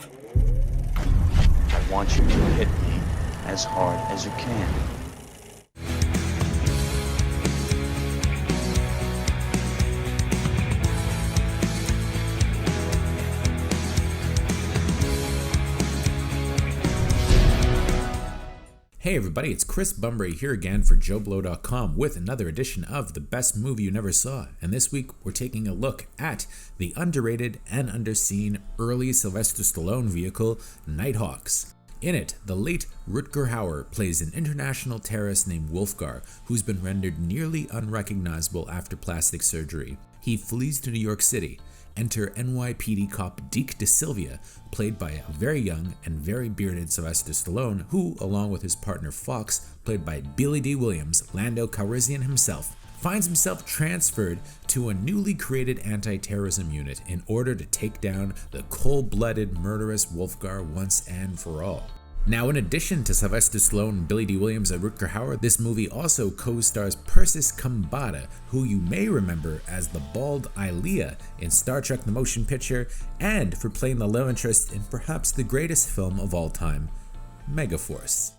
I want you to hit me as hard as you can. Hey everybody, it's Chris Bumbray here again for JoBlo.com with another edition of The Best Movie You Never Saw. And this week we're taking a look at the underrated and underseen early Sylvester Stallone vehicle, Nighthawks. In it, the late Rutger Hauer plays an international terrorist named Wolfgar, who's been rendered nearly unrecognizable after plastic surgery. He flees to New York City. Enter NYPD cop Deke DeSilvia, played by a very young and very bearded Sylvester Stallone, who, along with his partner Fox, played by Billy D. Williams, Lando Calrissian himself, finds himself transferred to a newly created anti-terrorism unit in order to take down the cold-blooded, murderous Wolfgar once and for all. Now, in addition to Sylvester Stallone, Billy D. Williams, and Rutger Hauer, this movie also co-stars Persis Khambatta, who you may remember as the bald Ilea in Star Trek the Motion Picture, and for playing the love interest in perhaps the greatest film of all time, Megaforce.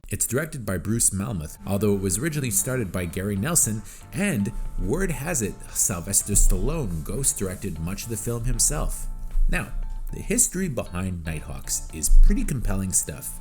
It's directed by Bruce Malmuth, although it was originally started by Gary Nelson, and word has it Sylvester Stallone ghost-directed much of the film himself. Now, the history behind Nighthawks is pretty compelling stuff.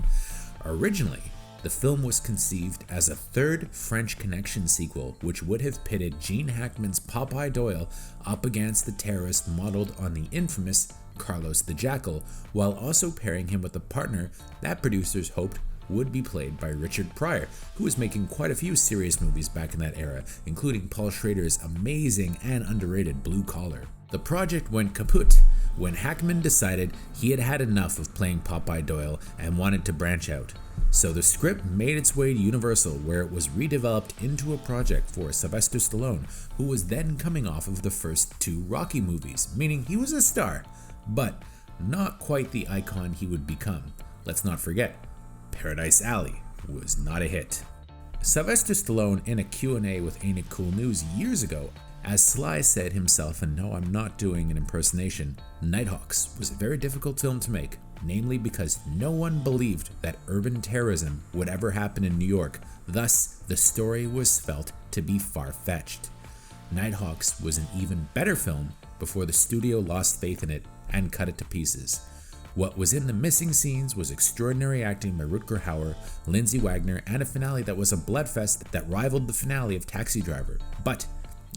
Originally, the film was conceived as a third French Connection sequel, which would have pitted Gene Hackman's Popeye Doyle up against the terrorist modeled on the infamous Carlos the Jackal, while also pairing him with a partner that producers hoped would be played by Richard Pryor, who was making quite a few serious movies back in that era, including Paul Schrader's amazing and underrated Blue Collar. The project went kaput when Hackman decided he had had enough of playing Popeye Doyle and wanted to branch out. So the script made its way to Universal, where it was redeveloped into a project for Sylvester Stallone, who was then coming off of the first two Rocky movies, meaning he was a star, but not quite the icon he would become. Let's not forget, Paradise Alley was not a hit. Sylvester Stallone, in a Q&A with Ain't It Cool News years ago, as Sly said himself, and no, I'm not doing an impersonation, Nighthawks was a very difficult film to make, namely because no one believed that urban terrorism would ever happen in New York, thus the story was felt to be far-fetched. Nighthawks was an even better film before the studio lost faith in it and cut it to pieces. What was in the missing scenes was extraordinary acting by Rutger Hauer, Lindsay Wagner, and a finale that was a bloodfest that rivaled the finale of Taxi Driver. But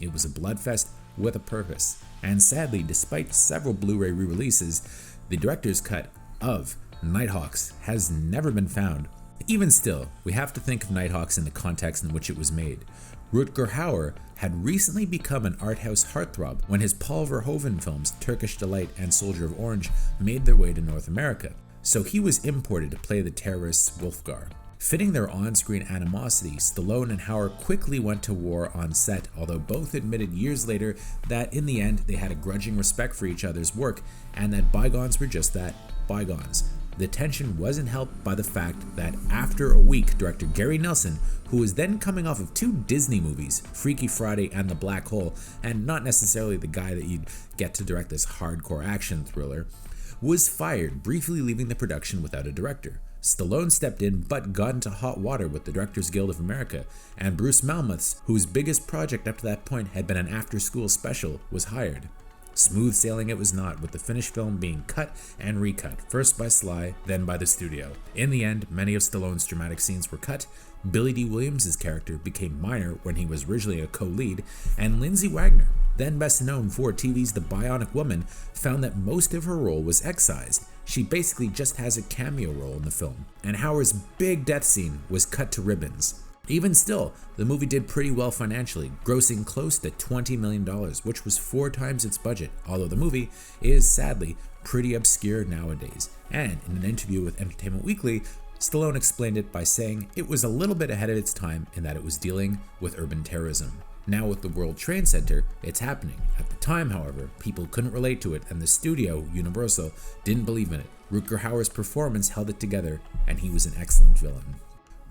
it was a bloodfest with a purpose. And sadly, despite several Blu-ray re-releases, the director's cut of Nighthawks has never been found. Even still, we have to think of Nighthawks in the context in which it was made. Rutger Hauer had recently become an art house heartthrob when his Paul Verhoeven films Turkish Delight and Soldier of Orange made their way to North America, so he was imported to play the terrorist Wolfgar. Fitting their on-screen animosity, Stallone and Hauer quickly went to war on set, although both admitted years later that in the end they had a grudging respect for each other's work and that bygones were just that, bygones. The tension wasn't helped by the fact that after a week, director Gary Nelson, who was then coming off of two Disney movies, Freaky Friday and The Black Hole, and not necessarily the guy that you'd get to direct this hardcore action thriller, was fired, briefly leaving the production without a director. Stallone stepped in but got into hot water with the Directors Guild of America, and Bruce Malmuth, whose biggest project up to that point had been an after-school special, was hired. Smooth sailing it was not, with the finished film being cut and recut, first by Sly, then by the studio. In the end, many of Stallone's dramatic scenes were cut, Billy D. Williams' character became minor when he was originally a co-lead, and Lindsay Wagner, then best known for TV's The Bionic Woman, found that most of her role was excised. She basically just has a cameo role in the film, and Hauer's big death scene was cut to ribbons. Even still, the movie did pretty well financially, grossing close to $20 million, which was 4 times its budget, although the movie is sadly pretty obscure nowadays. And in an interview with Entertainment Weekly, Stallone explained it by saying it was a little bit ahead of its time in that it was dealing with urban terrorism. Now with the World Trade Center, it's happening. At the time, however, people couldn't relate to it, and the studio, Universal, didn't believe in it. Rutger Hauer's performance held it together, and he was an excellent villain.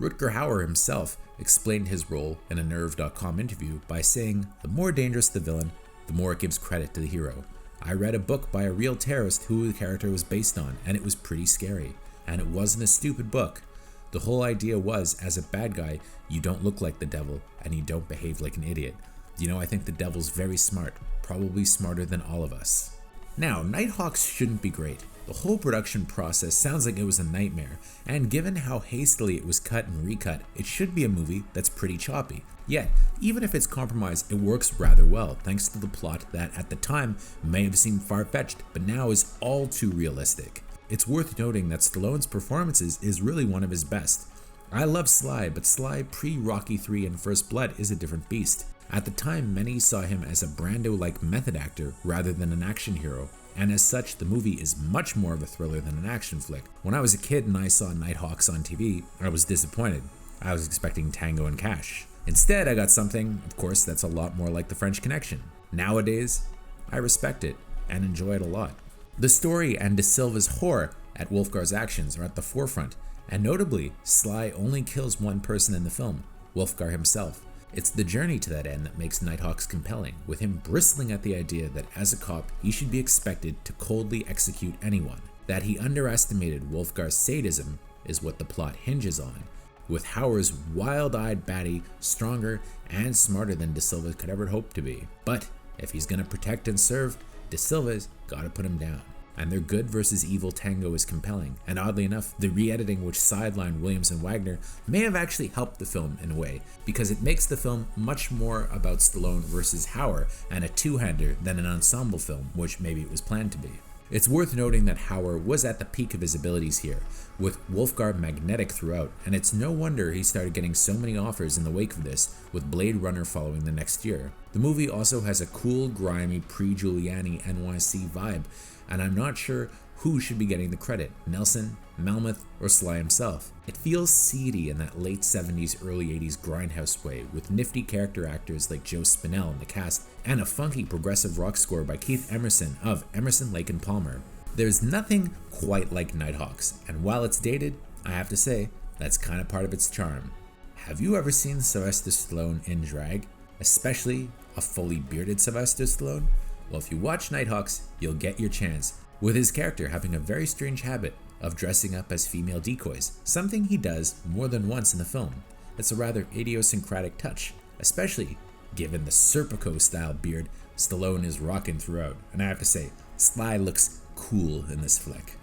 Rutger Hauer himself explained his role in a Nerve.com interview by saying, "The more dangerous the villain, the more it gives credit to the hero. I read a book by a real terrorist who the character was based on, and it was pretty scary. And it wasn't a stupid book. The whole idea was, as a bad guy, you don't look like the devil, and you don't behave like an idiot. You know, I think the devil's very smart, probably smarter than all of us. Now, Nighthawks shouldn't be great. The whole production process sounds like it was a nightmare, and given how hastily it was cut and recut, it should be a movie that's pretty choppy. Yet, even if it's compromised, it works rather well, thanks to the plot that at the time may have seemed far-fetched, but now is all too realistic. It's worth noting that Stallone's performances is really one of his best. I love Sly, but Sly pre-Rocky III and First Blood is a different beast. At the time, many saw him as a Brando-like method actor rather than an action hero, and as such, the movie is much more of a thriller than an action flick. When I was a kid and I saw Nighthawks on TV, I was disappointed. I was expecting Tango and Cash. Instead, I got something, of course, that's a lot more like The French Connection. Nowadays, I respect it and enjoy it a lot. The story and De Silva's horror at Wolfgar's actions are at the forefront, and notably, Sly only kills one person in the film, Wolfgar himself. It's the journey to that end that makes Nighthawks compelling, with him bristling at the idea that as a cop, he should be expected to coldly execute anyone. That he underestimated Wolfgar's sadism is what the plot hinges on, with Hauer's wild-eyed baddie stronger and smarter than De Silva could ever hope to be. But if he's gonna protect and serve, De Silva's gotta put him down. And their good versus evil tango is compelling, and oddly enough, the re-editing which sidelined Williams and Wagner may have actually helped the film in a way, because it makes the film much more about Stallone versus Hauer and a two-hander than an ensemble film, which maybe it was planned to be. It's worth noting that Hauer was at the peak of his abilities here, with Wolfgar magnetic throughout, and it's no wonder he started getting so many offers in the wake of this, with Blade Runner following the next year. The movie also has a cool, grimy, pre-Giuliani NYC vibe, and I'm not sure who should be getting the credit, Nelson, Melmoth, or Sly himself. It feels seedy in that late 70s, early 80s grindhouse way, with nifty character actors like Joe Spinell in the cast, and a funky progressive rock score by Keith Emerson of Emerson, Lake and Palmer. There's nothing quite like Nighthawks, and while it's dated, I have to say, that's kind of part of its charm. Have you ever seen Sylvester Stallone in drag? Especially a fully bearded Sylvester Stallone? Well, if you watch Nighthawks, you'll get your chance, with his character having a very strange habit of dressing up as female decoys, something he does more than once in the film. It's a rather idiosyncratic touch, especially given the Serpico-style beard Stallone is rocking throughout, and I have to say, Sly looks cool in this flick.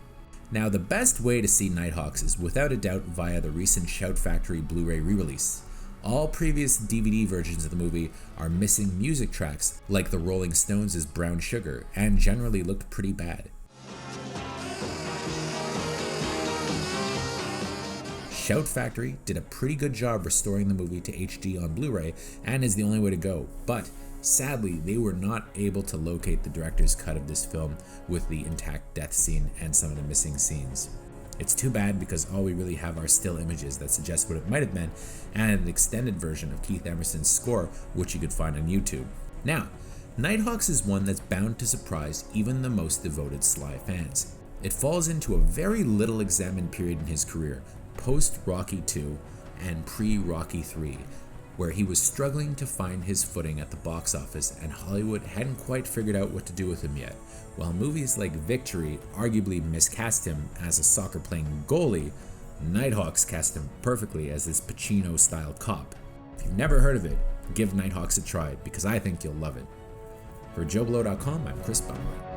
Now, the best way to see Nighthawks is without a doubt via the recent Shout Factory Blu-ray re-release. All previous DVD versions of the movie are missing music tracks like the Rolling Stones' Brown Sugar, and generally looked pretty bad. Shout Factory did a pretty good job restoring the movie to HD on Blu-ray and is the only way to go, but sadly they were not able to locate the director's cut of this film with the intact death scene and some of the missing scenes. It's too bad because all we really have are still images that suggest what it might have been and an extended version of Keith Emerson's score, which you could find on YouTube. Now, Nighthawks is one that's bound to surprise even the most devoted Sly fans. It falls into a very little examined period in his career, post-Rocky II and pre-Rocky III, where he was struggling to find his footing at the box office and Hollywood hadn't quite figured out what to do with him yet. While movies like Victory arguably miscast him as a soccer-playing goalie, Nighthawks cast him perfectly as this Pacino-style cop. If you've never heard of it, give Nighthawks a try because I think you'll love it. For JoBlo.com, I'm Chris Bauer.